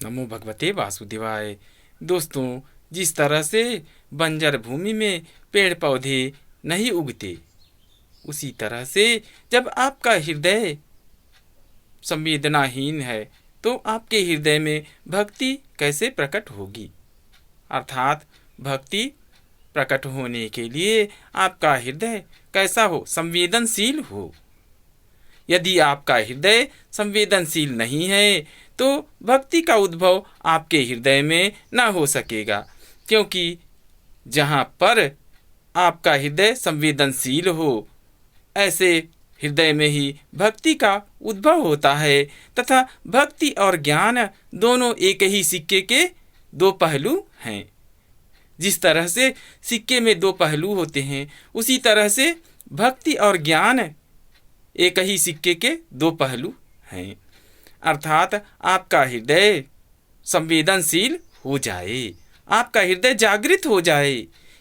नमो भगवते वासुदेवाय। दोस्तों, जिस तरह से बंजर भूमि में पेड़ पौधे नहीं उगते, उसी तरह से जब आपका हृदय संवेदनाहीन है तो आपके हृदय में भक्ति कैसे प्रकट होगी। अर्थात भक्ति प्रकट होने के लिए आपका हृदय कैसा हो, संवेदनशील हो। यदि आपका हृदय संवेदनशील नहीं है तो भक्ति का उद्भव आपके हृदय में न हो सकेगा, क्योंकि जहाँ पर आपका हृदय संवेदनशील हो, ऐसे हृदय में ही भक्ति का उद्भव होता है। तथा भक्ति और ज्ञान दोनों एक ही सिक्के के दो पहलू हैं। जिस तरह से सिक्के में दो पहलू होते हैं, उसी तरह से भक्ति और ज्ञान एक ही सिक्के के दो पहलू हैं। अर्थात आपका हृदय संवेदनशील हो जाए, आपका हृदय जागृत हो जाए।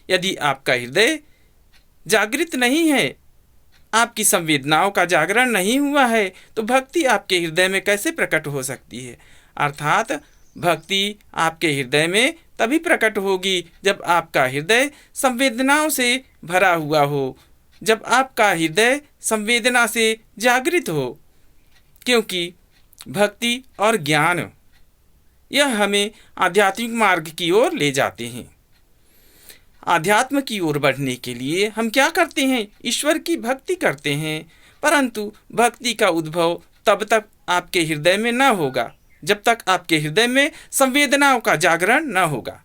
यदि आपका हृदय जागृत नहीं है, आपकी संवेदनाओं का जागरण नहीं हुआ है, तो भक्ति आपके हृदय में कैसे प्रकट हो सकती है। अर्थात भक्ति आपके हृदय में तभी प्रकट होगी जब आपका हृदय संवेदनाओं से भरा हुआ हो, जब आपका हृदय संवेदना से जागृत हो। क्योंकि भक्ति और ज्ञान यह हमें आध्यात्मिक मार्ग की ओर ले जाते हैं। आध्यात्म की ओर बढ़ने के लिए हम क्या करते हैं? ईश्वर की भक्ति करते हैं। परंतु भक्ति का उद्भव तब तक आपके हृदय में न होगा जब तक आपके हृदय में संवेदनाओं का जागरण न होगा।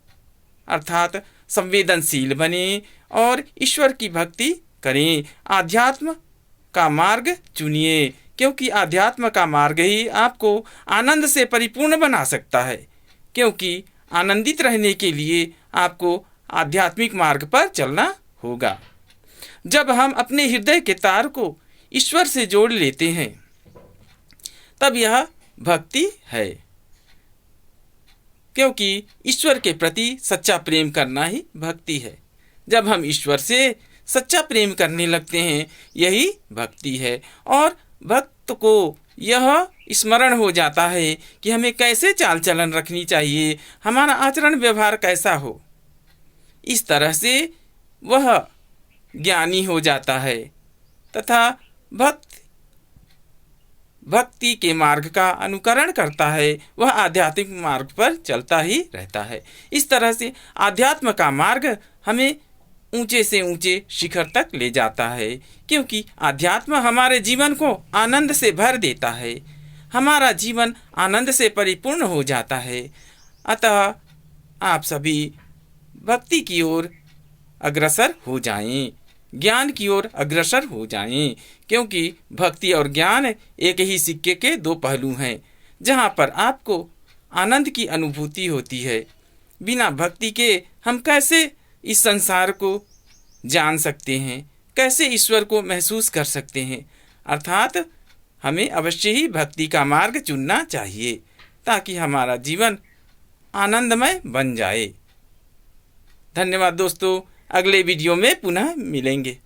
अर्थात संवेदनशील बने और ईश्वर की भक्ति करें, आध्यात्म का मार्ग चुनिए, क्योंकि आध्यात्म का मार्ग ही आपको आनंद से परिपूर्ण बना सकता है। क्योंकि आनंदित रहने के लिए आपको आध्यात्मिक मार्ग पर चलना होगा। जब हम अपने हृदय के तार को ईश्वर से जोड़ लेते हैं, तब यह भक्ति है। क्योंकि ईश्वर के प्रति सच्चा प्रेम करना ही भक्ति है। जब हम ईश्वर से सच्चा प्रेम करने लगते हैं, यही भक्ति है। और भक्त को यह स्मरण हो जाता है कि हमें कैसे चाल चलन रखनी चाहिए, हमारा आचरण व्यवहार कैसा हो। इस तरह से वह ज्ञानी हो जाता है तथा भक्ति के मार्ग का अनुकरण करता है, वह आध्यात्मिक मार्ग पर चलता ही रहता है। इस तरह से आध्यात्म का मार्ग हमें ऊंचे से ऊंचे शिखर तक ले जाता है, क्योंकि आध्यात्म हमारे जीवन को आनंद से भर देता है, हमारा जीवन आनंद से परिपूर्ण हो जाता है। अतः आप सभी भक्ति की ओर अग्रसर हो जाएं, ज्ञान की ओर अग्रसर हो जाएं, क्योंकि भक्ति और ज्ञान एक ही सिक्के के दो पहलू हैं। जहाँ पर आपको आनंद की अनुभूति होती है, बिना भक्ति के हम कैसे इस संसार को जान सकते हैं, कैसे ईश्वर को महसूस कर सकते हैं। अर्थात हमें अवश्य ही भक्ति का मार्ग चुनना चाहिए, ताकि हमारा जीवन आनंदमय बन जाए। धन्यवाद दोस्तों, अगले वीडियो में पुनः मिलेंगे।